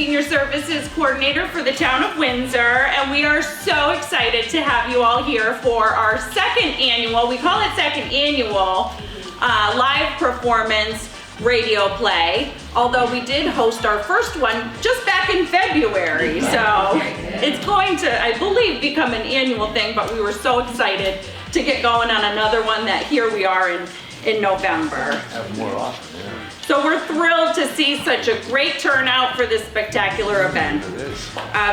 Senior Services Coordinator for the town of Windsor, and we are so excited to have you all here for our second annual, we call it second annual, live performance radio play, although we did host our first one just back in February, so it's going to, I believe, become an annual thing, but we were so excited to get going on another one that here we are in November. Have more often, yeah. So we're thrilled to see such a great turnout for this spectacular event.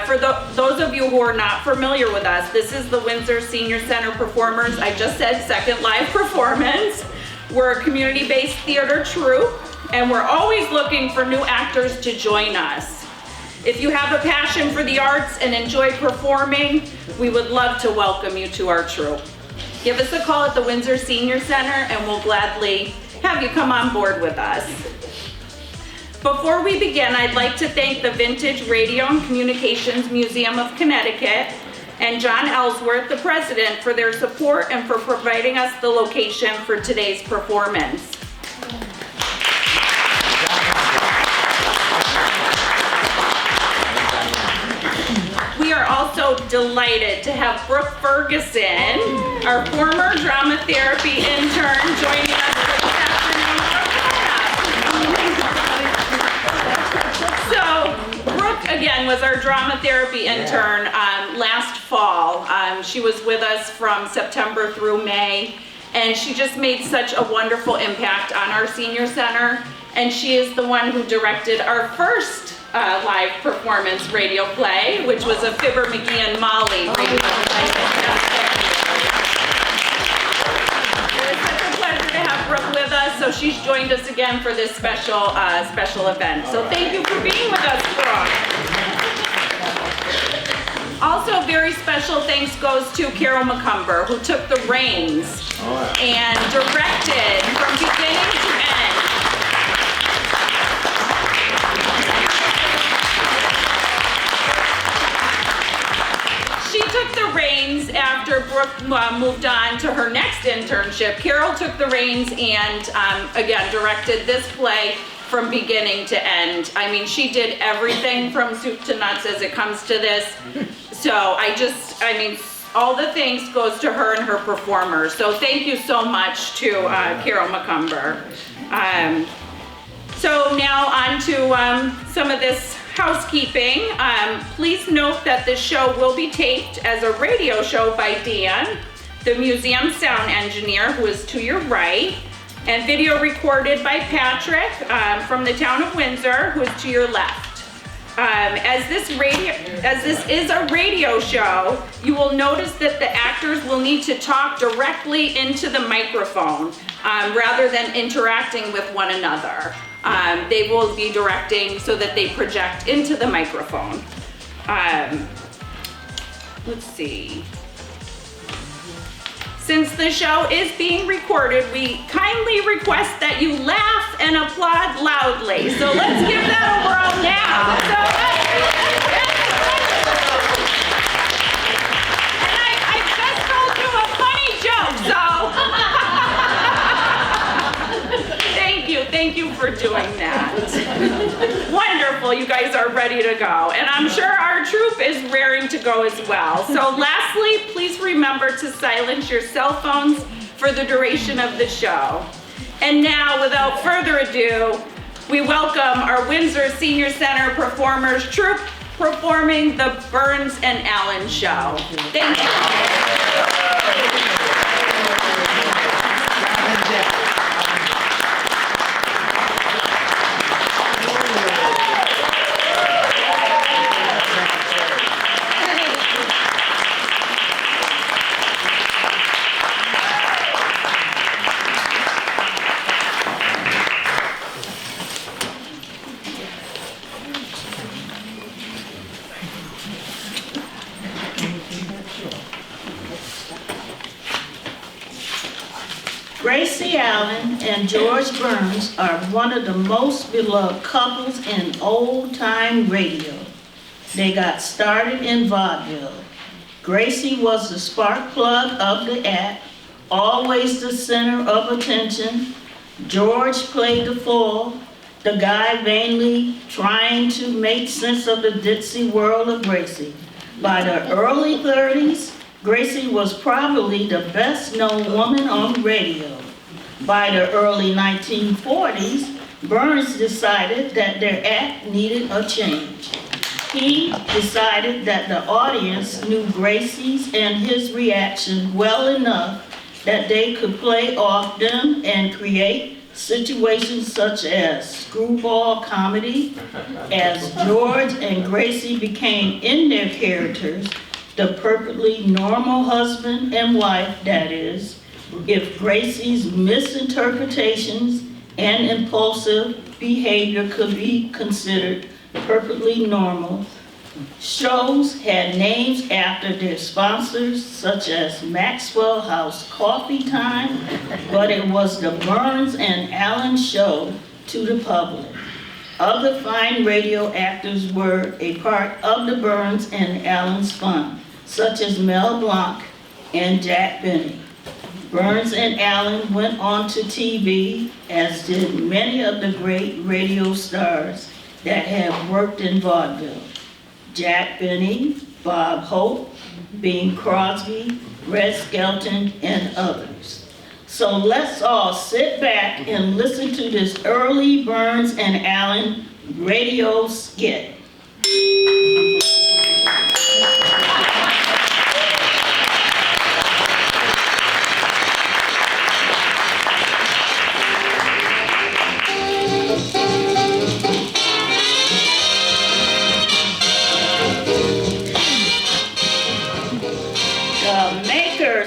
For those of you who are not familiar with us, this is the Windsor Senior Center Performers. I just said second live performance. We're a community-based theater troupe, and we're always looking for new actors to join us. If you have a passion for the arts and enjoy performing, we would love to welcome you to our troupe. Give us a call at the Windsor Senior Center and we'll gladly have you come on board with us. Before we begin, I'd like to thank the Vintage Radio and Communications Museum of Connecticut and John Ellsworth, the president, for their support and for providing us the location for today's performance. We are also delighted to have Brooke Ferguson, our former drama therapy intern, joining us this afternoon. So, Brooke, again, was our drama therapy intern last fall. She was with us from September through May, and she just made such a wonderful impact on our senior center, and she is the one who directed our first live performance radio play, which was a Fibber, McGee and Molly radio play. It was such a pleasure to have Brooke with us, so she's joined us again for this special event. So thank you for being with us, Brooke. Also, very special thanks goes to Carol McCumber, who took the reins and directed from beginning to end. Took the reins after Brooke moved on to her next internship. Carol took the reins and again directed this play from beginning to end. I mean, she did everything from soup to nuts as it comes to this. So I mean, all the thanks goes to her and her performers. So thank you so much to Carol McCumber. So now on to some of this housekeeping. Please note that this show will be taped as a radio show by Dan, the museum sound engineer, who is to your right, and video recorded by Patrick from the town of Windsor, who is to your left. As this is a radio show, you will notice that the actors will need to talk directly into the microphone rather than interacting with one another. They will be directing so that they project into the microphone. Let's see. Since the show is being recorded, we kindly request that you laugh and applaud loudly. So let's give that a whirl now. And I just told you a funny joke, so. Thank you for doing that. Wonderful, you guys are ready to go. And I'm sure our troupe is raring to go as well. So lastly, please remember to silence your cell phones for the duration of the show. And now, without further ado, we welcome our Windsor Senior Center Performers troupe performing the Burns and Allen Show. Thank you. Gracie Allen and George Burns are one of the most beloved couples in old-time radio. They got started in vaudeville. Gracie was the spark plug of the act, always the center of attention. George played the foil, the guy vainly trying to make sense of the ditzy world of Gracie. By the early 30s, Gracie was probably the best known woman on radio. By the early 1940s, Burns decided that their act needed a change. He decided that the audience knew Gracie's and his reaction well enough that they could play off them and create situations such as screwball comedy. As George and Gracie became in their characters, the perfectly normal husband and wife, that is, if Gracie's misinterpretations and impulsive behavior could be considered perfectly normal, shows had names after their sponsors, such as Maxwell House Coffee Time, but it was the Burns and Allen show to the public. Other fine radio actors were a part of the Burns and Allen's fun, such as Mel Blanc and Jack Benny. Burns and Allen went on to TV, as did many of the great radio stars that have worked in vaudeville. Jack Benny, Bob Hope, Bing Crosby, Red Skelton, and others. So let's all sit back and listen to this early Burns and Allen radio skit.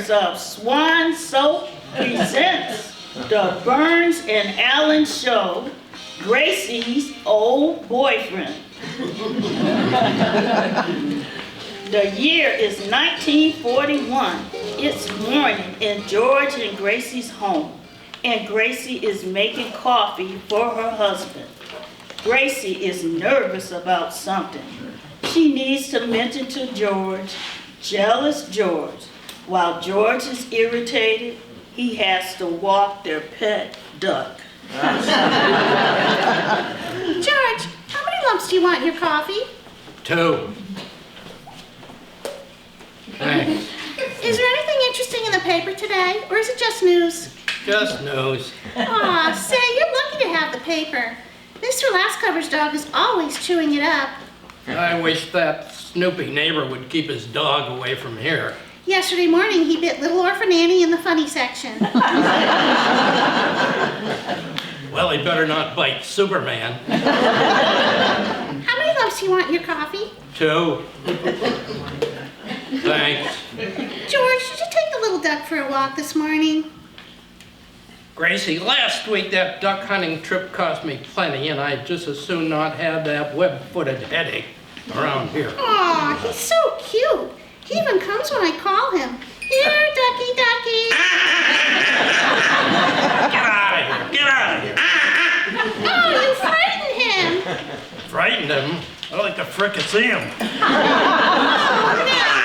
Of Swan Soap presents the Burns and Allen Show, Gracie's Old Boyfriend. The year is 1941. It's morning in George and Gracie's home, and Gracie is making coffee for her husband. Gracie is nervous about something. She needs to mention to George, jealous George. While George is irritated, he has to walk their pet duck. George, how many lumps do you want in your coffee? 2. Thanks. Is there anything interesting in the paper today, or is it just news? Just news. Aw, say, you're lucky to have the paper. Mr. Lastcover's dog is always chewing it up. I wish that Snoopy neighbor would keep his dog away from here. Yesterday morning, he bit little orphan Annie in the funny section. Well, he better not bite Superman. How many lumps do you want in your coffee? 2. Thanks. George, did you take the little duck for a walk this morning? Gracie, last week that duck hunting trip cost me plenty, and I'd just as soon not have that web-footed headache around here. Aw, he's so cute. He even comes when I call him. Here, ducky, ducky. Get out of here! Get out of here! Oh, you frightened him. Frightened him? I'd like to frickin' see him. Oh, now.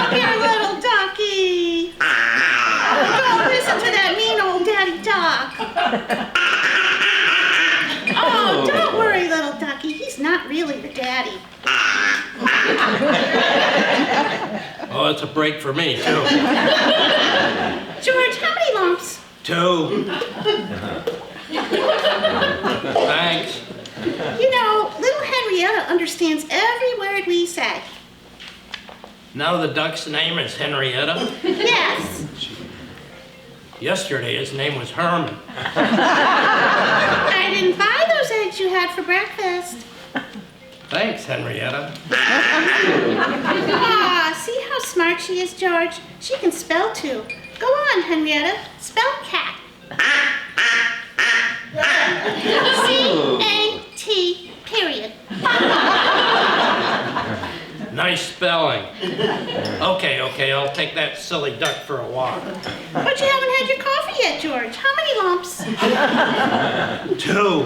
Here, little ducky. Don't listen to that mean old daddy duck. Oh, don't worry, little ducky. He's not really your daddy. Oh, it's a break for me, too. George, how many lumps? 2. Thanks. You know, little Henrietta understands every word we say. Now the duck's name is Henrietta. Yes. Yesterday his name was Herman. I didn't buy those eggs you had for breakfast. Thanks, Henrietta. Ah, see how smart she is, George? She can spell too. Go on, Henrietta. Spell cat. C-A-T, period. Nice spelling. Okay, I'll take that silly duck for a walk. But you haven't had your coffee yet, George. How many lumps? 2.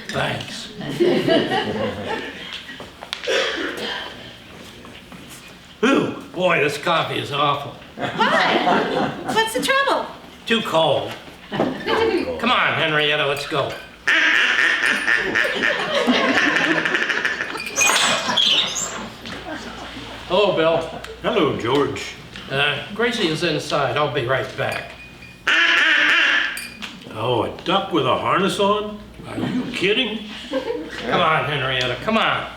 Thanks. Ooh, Boy, this coffee is awful. Why? What's the trouble? Too cold. Come on, Henrietta, let's go. Hello, Bill. Hello, George. Gracie is inside. I'll be right back. Oh, a duck with a harness on? Are you kidding? Come on, Henrietta, come on.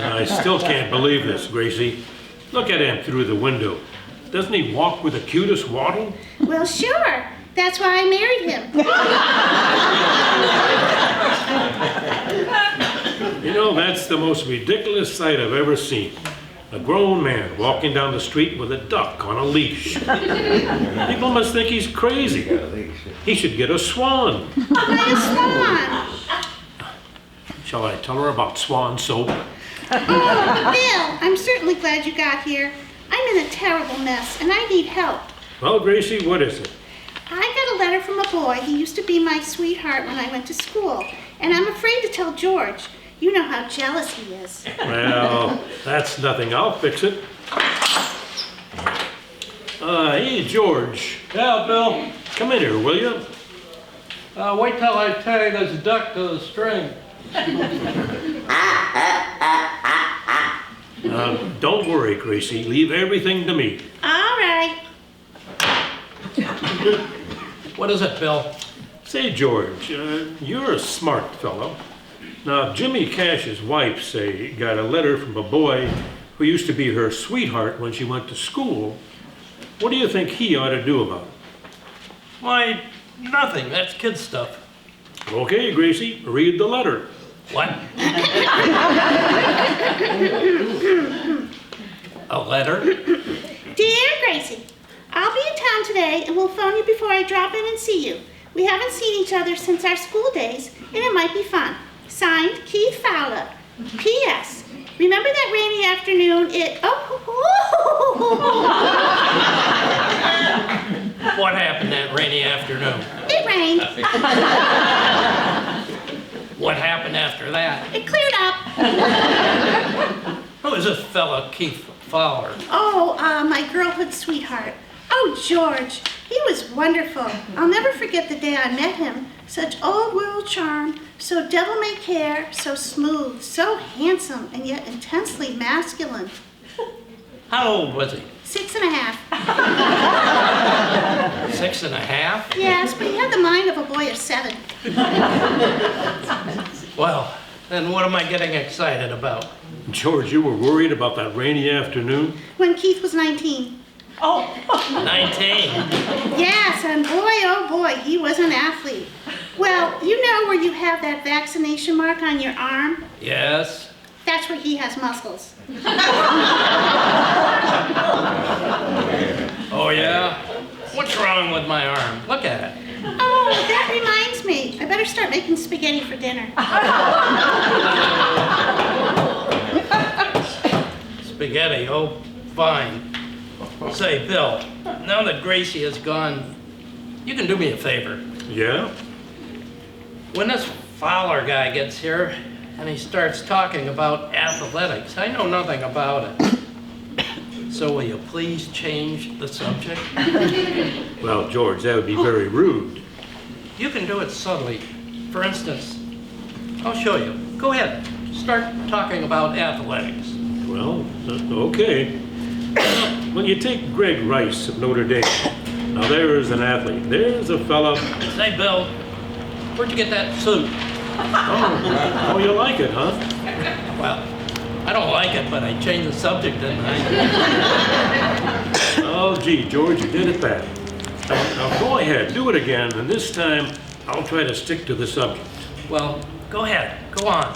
I still can't believe this, Gracie. Look at him through the window. Doesn't he walk with the cutest waddle? Well, sure. That's why I married him. You know, that's the most ridiculous sight I've ever seen. A grown man walking down the street with a duck on a leash. People must think he's crazy. He should get a swan. Why a swan? Shall I tell her about swan soap? Oh, Bill, I'm certainly glad you got here. I'm in a terrible mess, and I need help. Well, Gracie, what is it? I got a letter from a boy. He used to be my sweetheart when I went to school, and I'm afraid to tell George. You know how jealous he is. Well, that's nothing. I'll fix it. Hey, George. Yeah, Bill. Come in here, will you? Wait till I tie this duck to the string. Don't worry, Gracie. Leave everything to me. All right. What is it, Bill? Say, George, you're a smart fellow. Now, Jimmy Cash's wife, say, got a letter from a boy who used to be her sweetheart when she went to school. What do you think he ought to do about it? Why, nothing. That's kid stuff. Okay, Gracie, read the letter. What? A letter? Dear Gracie, I'll be in town today, and we'll phone you before I drop in and see you. We haven't seen each other since our school days, and it might be fun. Signed, Keith Fowler. P.S. Remember that rainy afternoon What happened that rainy afternoon? It rained. What happened after that? It cleared up. Who is this fella, Keith Fowler? Oh, my girlhood sweetheart. Oh, George, he was wonderful. I'll never forget the day I met him. Such old world charm, so devil-may-care, so smooth, so handsome, and yet intensely masculine. How old was he? 6.5. 6.5? Yes, but he had the mind of a boy of 7. Well, then what am I getting excited about? George, you were worried about that rainy afternoon? When Keith was 19. 19? Yes, and boy, oh boy, he was an athlete. Well, you know where you have that vaccination mark on your arm? Yes. That's where he has muscles. Oh, yeah? What's wrong with my arm? Look at it. Oh, that reminds me. I better start making spaghetti for dinner. Spaghetti, oh, fine. Say, Bill, now that Gracie is gone, you can do me a favor. Yeah? When this Fowler guy gets here and he starts talking about athletics, I know nothing about it. So will you please change the subject? Well, George, that would be very rude. You can do it subtly. For instance, I'll show you. Go ahead. Start talking about athletics. Well, okay. Well, you take Greg Rice of Notre Dame. Now, there's an athlete. There's a fella. Say, Bill, where'd you get that suit? Oh, you like it, huh? Well, I don't like it, but I changed the subject, didn't I? Oh, gee, George, you did it bad. Now, go ahead, do it again, and this time I'll try to stick to the subject. Well, go ahead. Go on.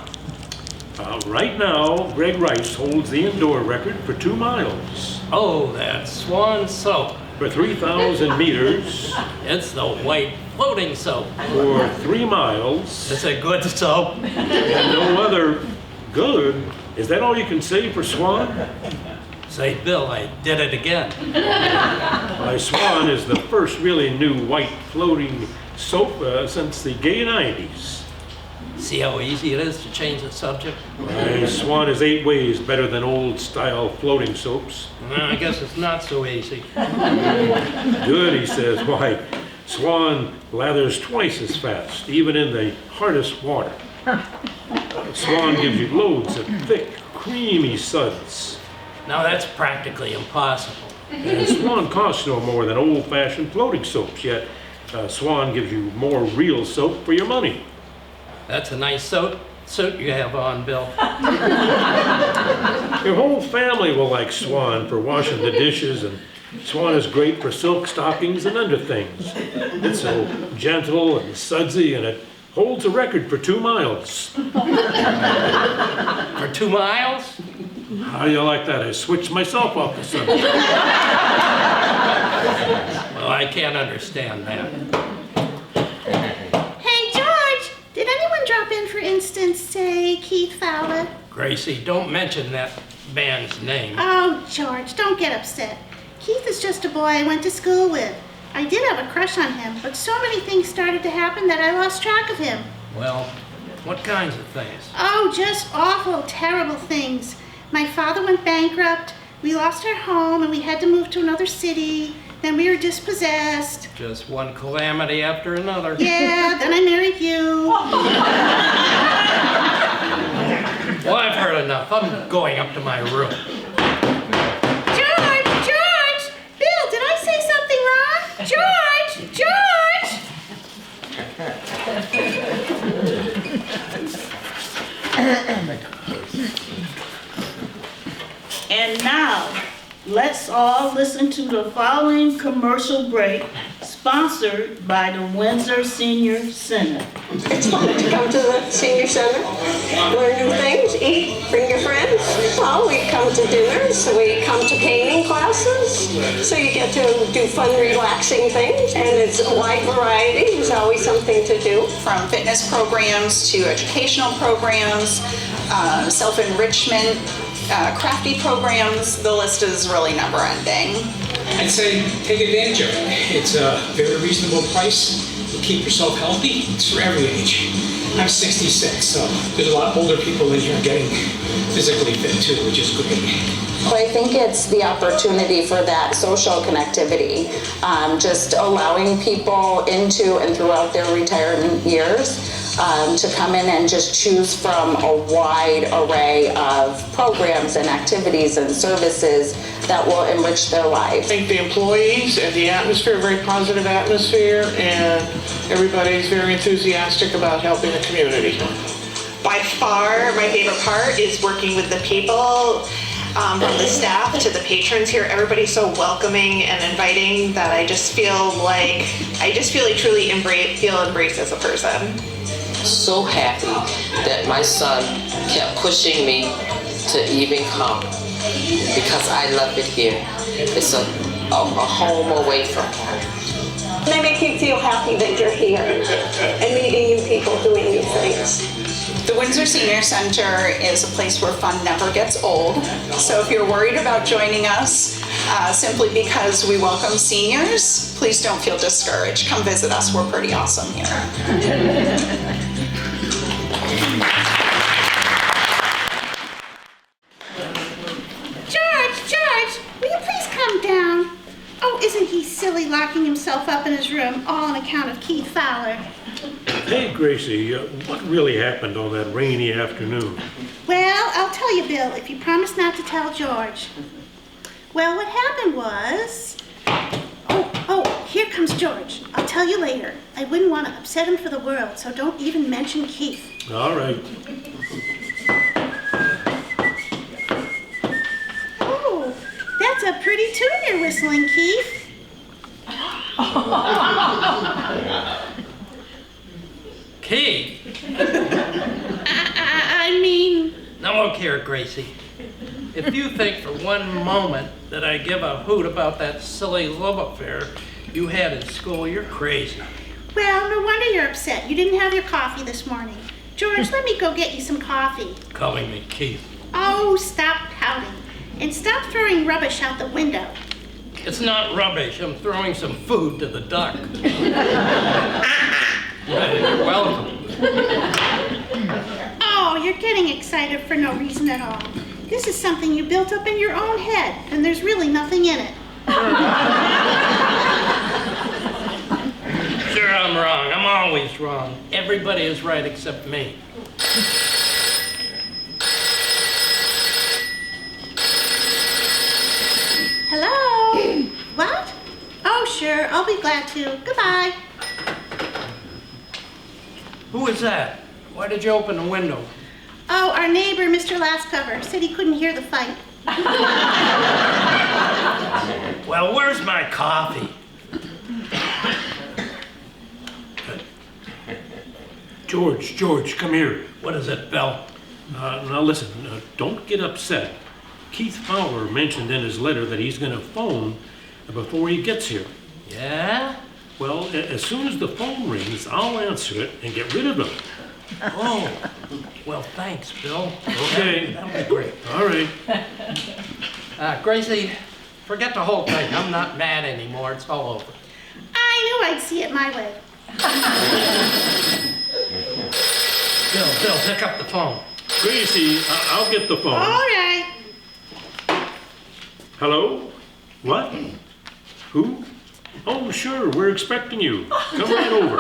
Right now, Greg Rice holds the indoor record for 2 miles. Oh, that Swan soap. For 3,000 meters. It's the white floating soap. For 3 miles. It's a good soap. And no other. Good. Is that all you can say for Swan? Say, Bill, I did it again. My Swan is the first really new white floating soap since the gay 90s. See how easy it is to change the subject? Why, Swan is 8 ways better than old-style floating soaps. Well, I guess it's not so easy. Good, he says. Why, Swan lathers twice as fast, even in the hardest water. Swan gives you loads of thick, creamy suds. Now that's practically impossible. And Swan costs no more than old-fashioned floating soaps, yet Swan gives you more real soap for your money. That's a nice suit you have on, Bill. Your whole family will like Swan for washing the dishes, and Swan is great for silk stockings and underthings. It's so gentle and sudsy, and it holds a record for 2 miles. For 2 miles? How do you like that? I switched myself off the subject. Well, I can't understand that. Hey, George, did anyone drop in, for instance, say Keith Fowler? Gracie, don't mention that man's name. Oh, George, don't get upset. Keith is just a boy I went to school with. I did have a crush on him, but so many things started to happen that I lost track of him. Well, what kinds of things? Oh, just awful, terrible things. My father went bankrupt, we lost our home, and we had to move to another city. Then we were dispossessed. Just one calamity after another. Yeah, then I married you. Well, I've heard enough. I'm going up to my room. George! Bill, did I say something wrong? And now, let's all listen to the following commercial break sponsored by the Windsor Senior Center. It's fun to come to the senior center, learn new things, eat, bring your friends. Well, we come to dinners, we come to painting classes, so you get to do fun, relaxing things, and it's a wide variety. There's always something to do. From fitness programs to educational programs, self-enrichment, crafty programs, the list is really never ending. I'd say take advantage of it. It's a very reasonable price. You keep yourself healthy. It's for every age. I'm 66, so there's a lot of older people in here getting physically fit too, which is great. Well, I think it's the opportunity for that social connectivity, just allowing people into and throughout their retirement years to come in and just choose from a wide array of programs and activities and services that will enrich their lives. I think the employees and the atmosphere, very positive atmosphere, and everybody's very enthusiastic about helping the community. By far, my favorite part is working with the people, from the staff to the patrons here. Everybody's so welcoming and inviting that I just feel like I truly feel embraced as a person. So happy that my son kept pushing me to even come because I love it here. It's a home away from home. They make you feel happy that you're here and meeting new people, doing new things. The Windsor Senior Center is a place where fun never gets old. So if you're worried about joining us simply because we welcome seniors, please don't feel discouraged. Come visit us. We're pretty awesome here. George, will you please come down? Oh, isn't he silly locking himself up in his room, all on account of Keith Fowler? Hey, Gracie, what really happened on that rainy afternoon? Well, I'll tell you, Bill, if you promise not to tell George. Well, what happened was... Oh, here comes George. I'll tell you later. I wouldn't want to upset him for the world, so don't even mention Keith. All right. Oh, that's a pretty tune you're whistling, Keith. Keith! I mean... Now look here, Gracie. If you think for one moment that I give a hoot about that silly love affair you had in school, you're crazy. Well, no wonder you're upset. You didn't have your coffee this morning. George, let me go get you some coffee. Calling me Keith. Oh, stop pouting. And stop throwing rubbish out the window. It's not rubbish. I'm throwing some food to the duck. You're welcome. Oh, you're getting excited for no reason at all. This is something you built up in your own head, and there's really nothing in it. Sure, I'm wrong. I'm always wrong. Everybody is right except me. Hello? What? Oh, sure, I'll be glad to. Goodbye. Who is that? Why did you open the window? Oh, our neighbor, Mr. Lastcover, said he couldn't hear the fight. Well, where's my coffee? George, come here. What is it, Bill? Now listen, don't get upset. Keith Fowler mentioned in his letter that he's gonna phone before he gets here. Yeah? Well, as soon as the phone rings, I'll answer it and get rid of him. Oh, well, thanks, Bill. Okay. That'll be great. All right. Gracie, forget the whole thing. I'm not mad anymore. It's all over. I knew I'd see it my way. Bill, pick up the phone. Gracie, I'll get the phone. All right. Hello? What? Who? Oh, sure, we're expecting you. Come right over.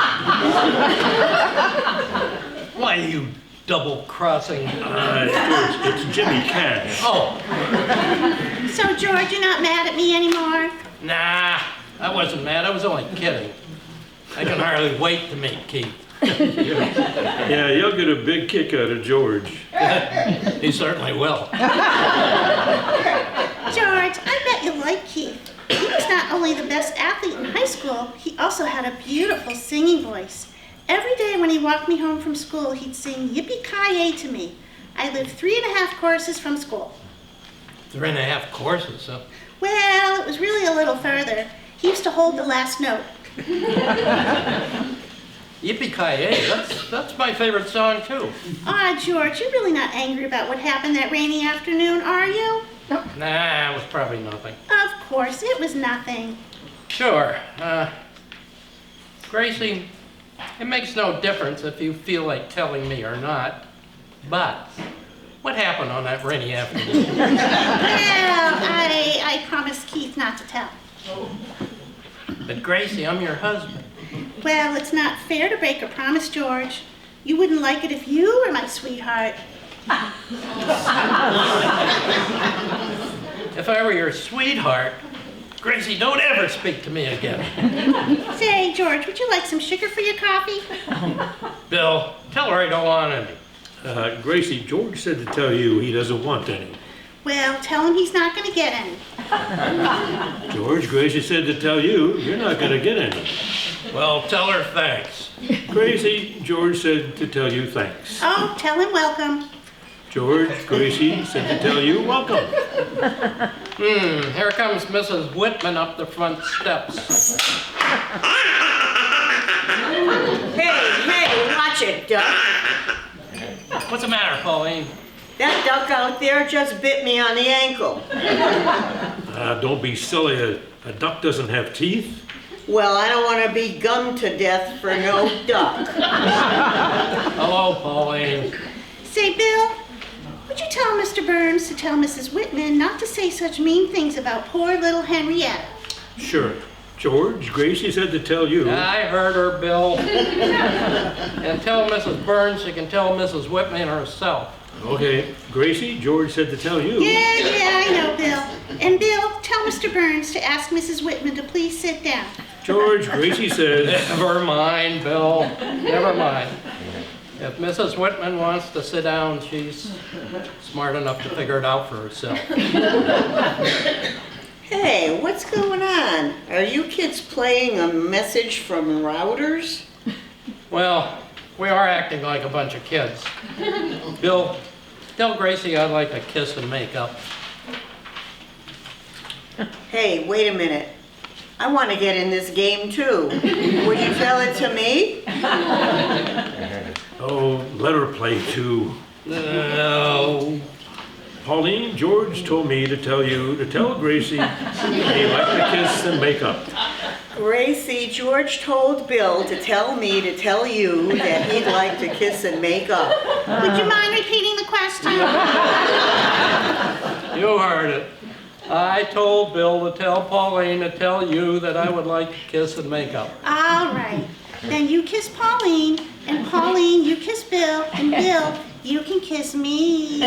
Why are you double-crossing? George, it's Jimmy Cash. Oh. So, George, you're not mad at me anymore? Nah, I wasn't mad. I was only kidding. I can hardly wait to meet Keith. Yeah, you'll get a big kick out of George. He certainly will. George, I bet you like Keith. He was not only the best athlete in high school, he also had a beautiful singing voice. Every day when he walked me home from school, he'd sing Yippee-Ki-Yay to me. I lived 3.5 courses from school. 3.5 courses, huh? Well, it was really a little further. He used to hold the last note. Yippee-Ki-Yay, that's my favorite song, too. Aw, George, you're really not angry about what happened that rainy afternoon, are you? Nah, it was probably nothing. Of course, it was nothing. Sure. Gracie, it makes no difference if you feel like telling me or not, but what happened on that rainy afternoon? Well, I promised Keith not to tell. But Gracie, I'm your husband. Well, it's not fair to break a promise, George. You wouldn't like it if you were my sweetheart. If I were your sweetheart, Gracie, don't ever speak to me again. Say, George, would you like some sugar for your coffee? Bill, tell her I don't want any. Gracie, George said to tell you he doesn't want any. Well, tell him he's not going to get any. George, Gracie said to tell you you're not going to get any. Well, tell her thanks. Gracie, George said to tell you thanks. Oh, tell him welcome. George, Gracie said to tell you welcome. Here comes Mrs. Whitman up the front steps. Hey, watch it, Duck. What's the matter, Pauline? That duck out there just bit me on the ankle. Don't be silly. A duck doesn't have teeth. Well, I don't want to be gummed to death for no duck. Hello, Pauline. Say, Bill, would you tell Mr. Burns to tell Mrs. Whitman not to say such mean things about poor little Henrietta? Sure. George, Gracie said to tell you. I heard her, Bill. And tell Mrs. Burns she can tell Mrs. Whitman herself. Okay. Gracie, George said to tell you. Yeah, I know, Bill. And Bill, tell Mr. Burns to ask Mrs. Whitman to please sit down. George, Gracie says. Never mind, Bill. Never mind. If Mrs. Whitman wants to sit down, she's smart enough to figure it out for herself. Hey, what's going on? Are you kids playing a message from routers? Well, we are acting like a bunch of kids. Bill, tell Gracie I'd like a kiss and make up. Hey, wait a minute. I want to get in this game too. Would you tell it to me? Oh, let her play too. No. Pauline, George told me to tell you to tell Gracie he'd like to kiss and make up. Gracie, George told Bill to tell me to tell you that he'd like to kiss and make up. Would you mind repeating the question? You heard it. I told Bill to tell Pauline to tell you that I would like to kiss and make up. All right. Then you kiss Pauline, and Pauline, you kiss Bill, and Bill, you can kiss me.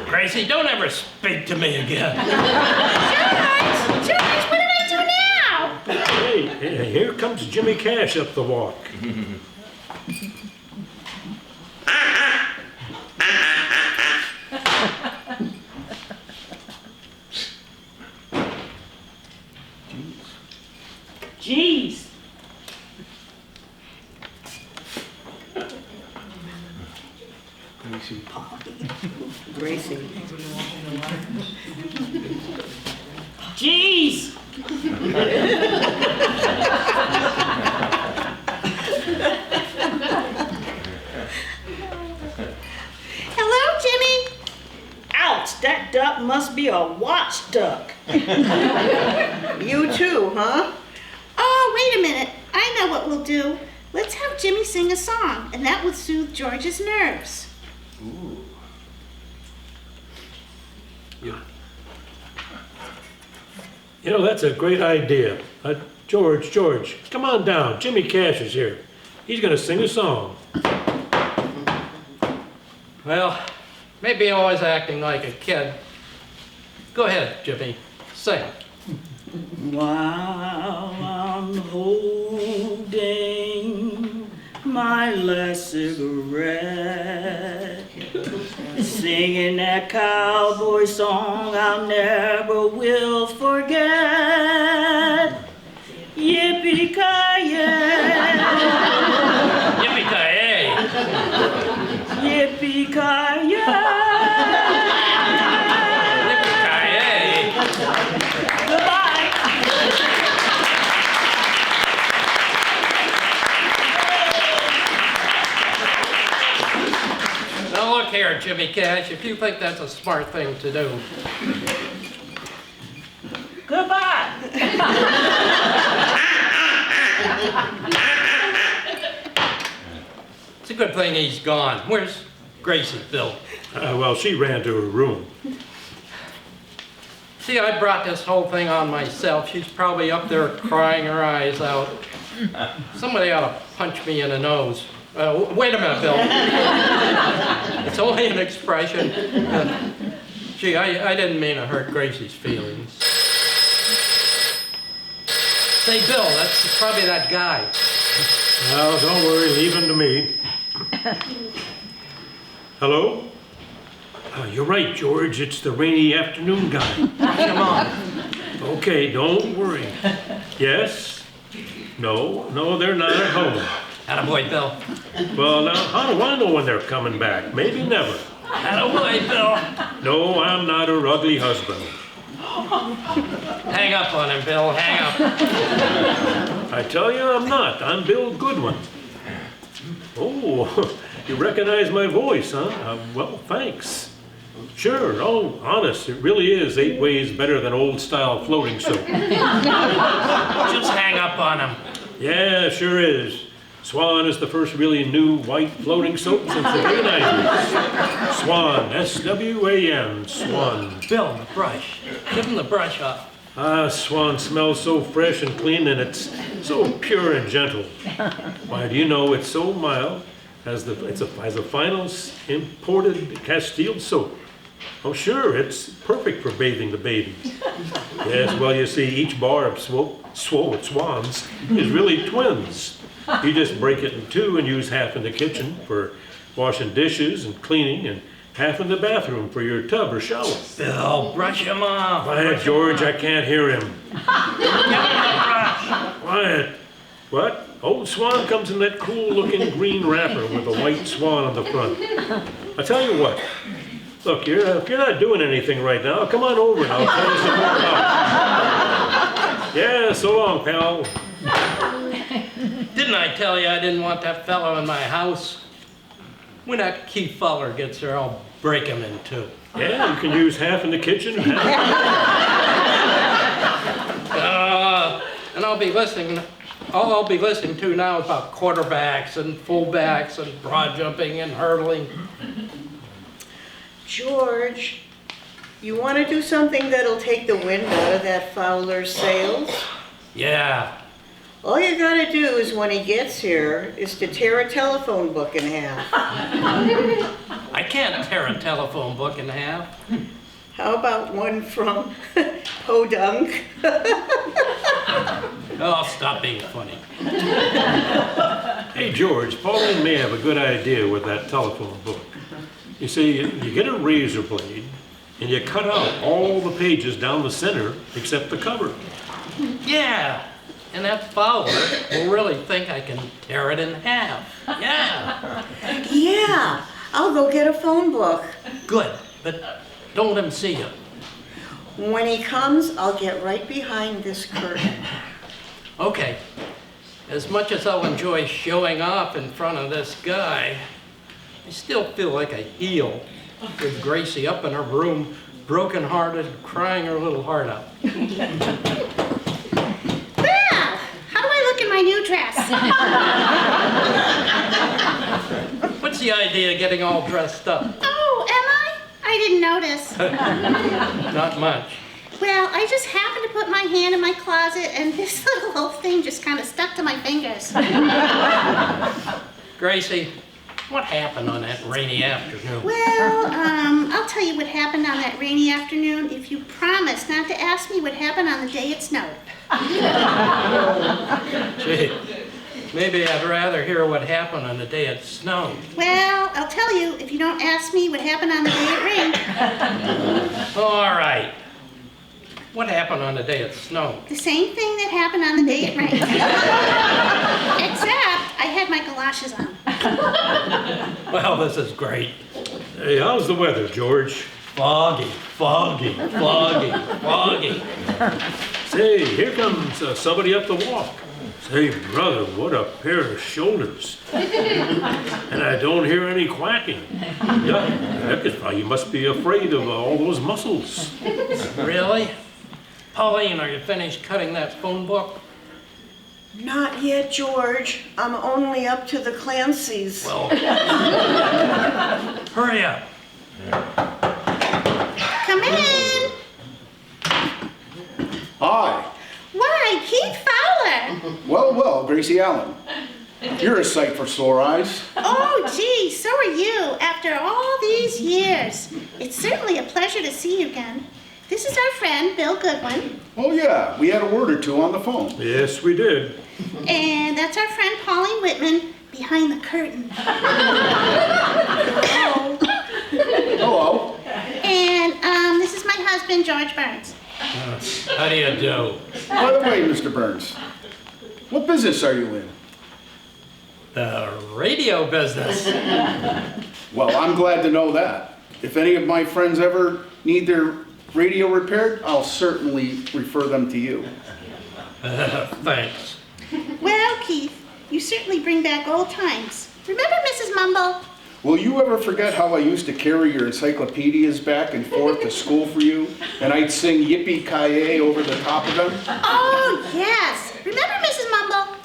Gracie, don't ever speak to me again. George, what did I do now? Hey, here comes Jimmy Cash up the walk. Jeez. Gracie. Jeez. Hello, Jimmy. Ouch, that duck must be a watch duck. You too, huh? Oh, wait a minute. I know what we'll do. Let's have Jimmy sing a song, and that will soothe George's nerves. Ooh. You know, that's a great idea. George, come on down. Jimmy Cash is here. He's going to sing a song. Well, maybe I was acting like a kid. Go ahead, Jimmy. Sing. While I'm holding my last cigarette, singing that cowboy song I'll never will forget. Yippee-ki-yay! Yippee-ki-yay! Yippee-ki-yay! Yippee-ki-yay! Goodbye! Now look here, Jimmy Cash, if you think that's a smart thing to do. Goodbye! It's a good thing he's gone. Where's Gracie, Bill? Well, she ran to her room. See, I brought this whole thing on myself. She's probably up there crying her eyes out. Somebody ought to punch me in the nose. Wait a minute, Bill. It's only an expression. Gee, I didn't mean to hurt Gracie's feelings. Say, Bill, that's probably that guy. Well, don't worry, leave him to me. Hello? You're right, George. It's the rainy afternoon guy. Come on. Okay, don't worry. Yes? No, they're not at home. Attaboy, Bill. Well, now, how do I know when they're coming back? Maybe never. Attaboy, Bill. No, I'm not her ugly husband. Hang up on him, Bill. Hang up. I tell you, I'm not. I'm Bill Goodwin. Oh, you recognize my voice, huh? Well, thanks. Sure. Oh, honest, it really is 8 ways better than old-style floating soap. Just hang up on him. Yeah, sure is. Swan is the first really new white floating soap since the late 90s. Swan, S-W-A-N, Swan. Bill, the brush. Give him the brush up. Swan smells so fresh and clean, and it's so pure and gentle. Why, do you know it's so mild as the final imported Castile soap? Oh, sure, it's perfect for bathing the babies. Yes, well, you see, each bar of Swans is really twins. You just break it in 2 and use half in the kitchen for washing dishes and cleaning, and half in the bathroom for your tub or shower. Bill, brush him off. Quiet, George, I can't hear him. Quiet. What? Old Swan comes in that cool-looking green wrapper with a white swan on the front. I tell you what. Look, if you're not doing anything right now, come on over and I'll tell you some more about it. Yeah, so long, pal. Didn't I tell you I didn't want that fellow in my house? When that Keith Fowler gets here, I'll break him in 2. Yeah, you can use half in the kitchen and half And all I'll be listening to now is about quarterbacks and fullbacks and broad jumping and hurdling. George, you want to do something that'll take the wind out of that Fowler's sails? Yeah. All you gotta do is when he gets here is to tear a telephone book in half. I can't tear a telephone book in half. How about one from Podunk? Oh, stop being funny. Hey, George, Pauline may have a good idea with that telephone book. You see, you get a razor blade, and you cut out all the pages down the center except the cover. Yeah. And that Fowler will really think I can tear it in half. Yeah. Yeah, I'll go get a phone book. Good, but don't let him see you. When he comes, I'll get right behind this curtain. Okay. As much as I'll enjoy showing off in front of this guy, I still feel like a heel with Gracie up in her room, broken-hearted, crying her little heart out. My new dress. What's the idea of getting all dressed up? Oh, am I didn't notice. Not much. Well, I just happened to put my hand in my closet and this little old thing just kind of stuck to my fingers. Gracie, what happened on that rainy afternoon? Well, I'll tell you what happened on that rainy afternoon if you promise not to ask me what happened on the day it snowed. Gee, maybe I'd rather hear what happened on the day it snowed. Well, I'll tell you if you don't ask me what happened on the day it rained. All right. What happened on the day it snowed? The same thing that happened on the day it rained. Except I had my galoshes on. Well, this is great. Hey, how's the weather, George? Foggy, foggy, foggy, foggy. Say, here comes somebody up the walk. Say, brother, what a pair of shoulders. And I don't hear any quacking. Yeah, heck, you must be afraid of all those muscles. Really? Pauline, are you finished cutting that phone book? Not yet, George. I'm only up to the Clancy's. Well, hurry up. Come in. Hi. Why, Keith Fowler. Well, Gracie Allen. You're a sight for sore eyes. Oh, gee, so are you, after all these years. It's certainly a pleasure to see you again. This is our friend, Bill Goodwin. Oh yeah, we had a word or two on the phone. Yes, we did. And that's our friend Pauline Whitman, behind the curtain. Hello. And this is my husband, George Burns. How do you do? By the way, Mr. Burns, what business are you in? The radio business. Well, I'm glad to know that. If any of my friends ever need their radio repaired, I'll certainly refer them to you. Thanks. Well, Keith, you certainly bring back old times. Remember Mrs. Mumble? Will you ever forget how I used to carry your encyclopedias back and forth to school for you? And I'd sing Yippee-Ki-Yay over the top of them? Oh, yes. Remember Mrs. Mumble?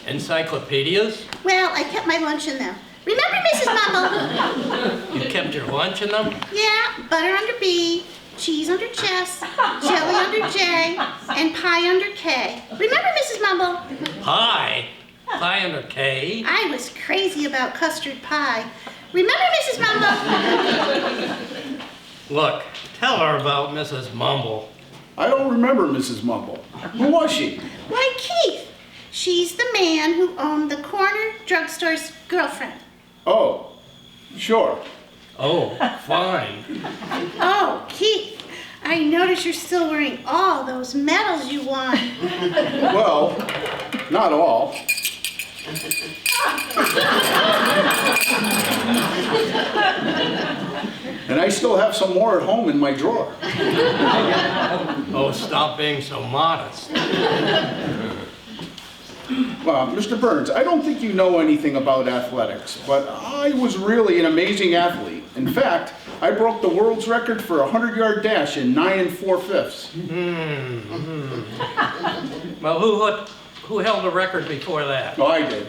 Encyclopedias? Well, I kept my lunch in them. Remember Mrs. Mumble? You kept your lunch in them? Yeah, butter under B, cheese under chess, jelly under J, and pie under K. Remember Mrs. Mumble? Pie? Pie under K? I was crazy about custard pie. Remember Mrs. Mumble? Look, tell her about Mrs. Mumble. I don't remember Mrs. Mumble. Who was she? Why, Keith. She's the man who owned the corner drugstore's girlfriend. Oh, sure. Oh, fine. Oh, Keith, I notice you're still wearing all those medals you won. Well, not all. And I still have some more at home in my drawer. Oh, stop being so modest. Well, Mr. Burns, I don't think you know anything about athletics, but I was really an amazing athlete. In fact, I broke the world's record for a 100-yard dash in 9 4/5. Well, who held the record before that? Oh, I did.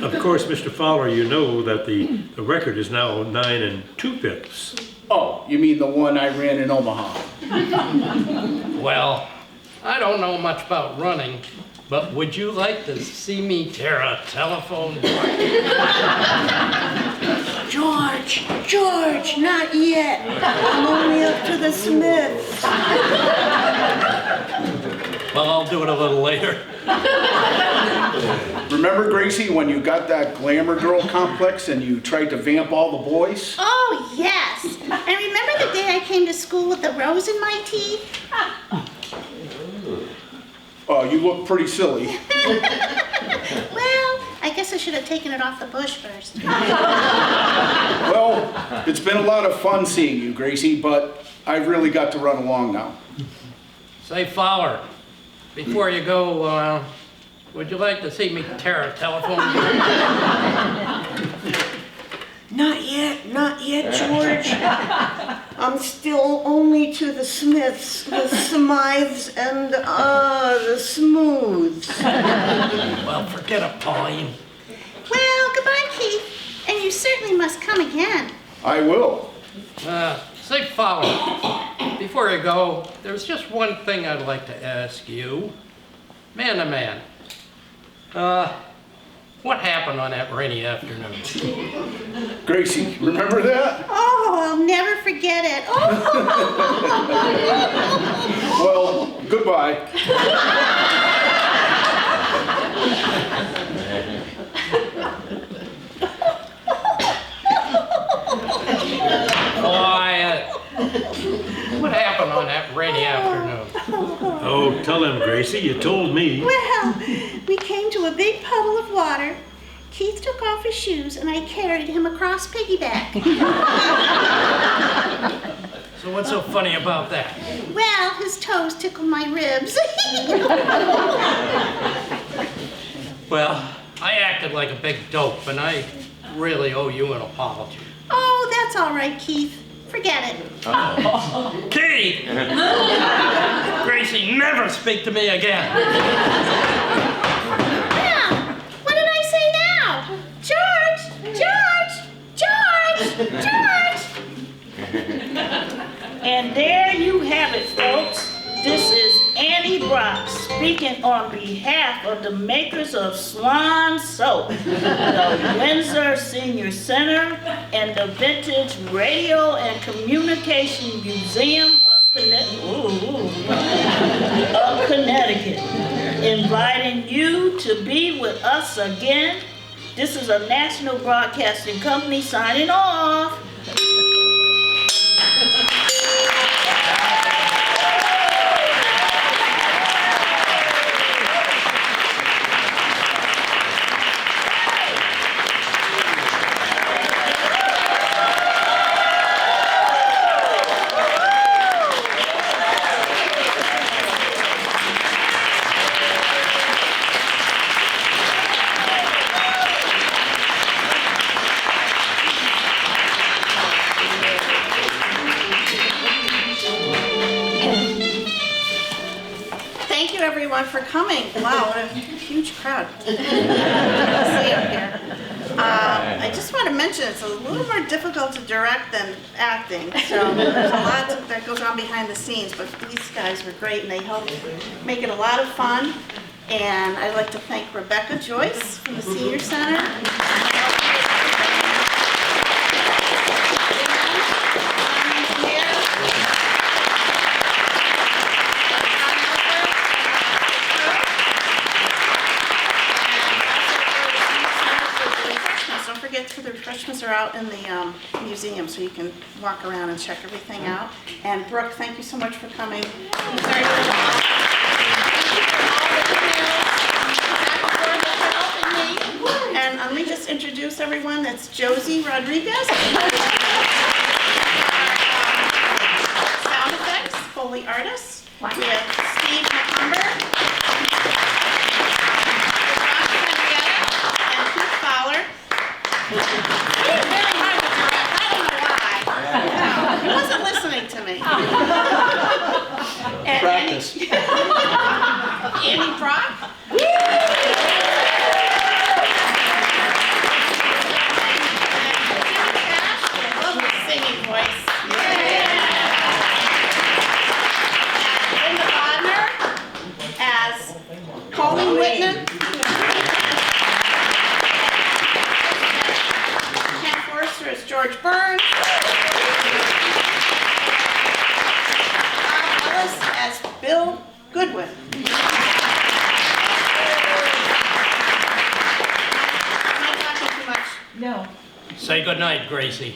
Of course, Mr. Fowler, you know that the record is now 9 2/5. Oh, you mean the one I ran in Omaha? Well, I don't know much about running, but would you like to see me tear a telephone book? George, not yet. I'm only up to the Smiths. Well, I'll do it a little later. Remember, Gracie, when you got that glamour girl complex and you tried to vamp all the boys? Oh, yes. And remember the day I came to school with the rose in my teeth? Oh, you look pretty silly. Well, I guess I should have taken it off the bush first. Well, it's been a lot of fun seeing you, Gracie, but I've really got to run along now. Say, Fowler, before you go, would you like to see me tear a telephone book? Not yet, George. I'm still only to the Smiths, the Smythes, and the Smooths. Well, forget it, Pauline. Well, goodbye, Keith. And you certainly must come again. I will. Say, Fowler, before you go, there's just one thing I'd like to ask you. Man to man. What happened on that rainy afternoon? Gracie, remember that? Oh, I'll never forget it. Oh. Well, goodbye. What happened on that rainy afternoon? Oh, tell him, Gracie, you told me. Well, we came to a big puddle of water. Keith took off his shoes and I carried him across piggyback. So what's so funny about that? Well, his toes tickled my ribs. Well, I acted like a big dope and I really owe you an apology. Oh, that's all right, Keith. Forget it. Keith! Gracie, never speak to me again. Yeah, what did I say now? George! And there you have it, folks. This is Annie Brock speaking on behalf of the makers of Swan Soap, the Windsor Senior Center, and the Vintage Radio and Communication Museum of Connecticut, inviting you to be with us again. This is a National Broadcasting Company signing off. For coming. Wow, what a huge crowd. See up here. I just want to mention it's a little more difficult to direct than acting. So there's a lot that goes on behind the scenes, but these guys were great and they helped make it a lot of fun. And I'd like to thank Rebecca Joyce from the Senior Center. The refreshments are out in the museum, so you can walk around and check everything out. And Brooke, thank you so much for coming. And let me just introduce everyone. That's Josie Rodriguez. Sound effects, Foley artist. We have Steve McCumber. And Keith Fowler. It's really hard to direct. I don't know why. Pauline Whitman. Ken Forster as George Burns. Bob Ellis as Bill Goodwin. Am I talking too much? No. Say goodnight, Gracie.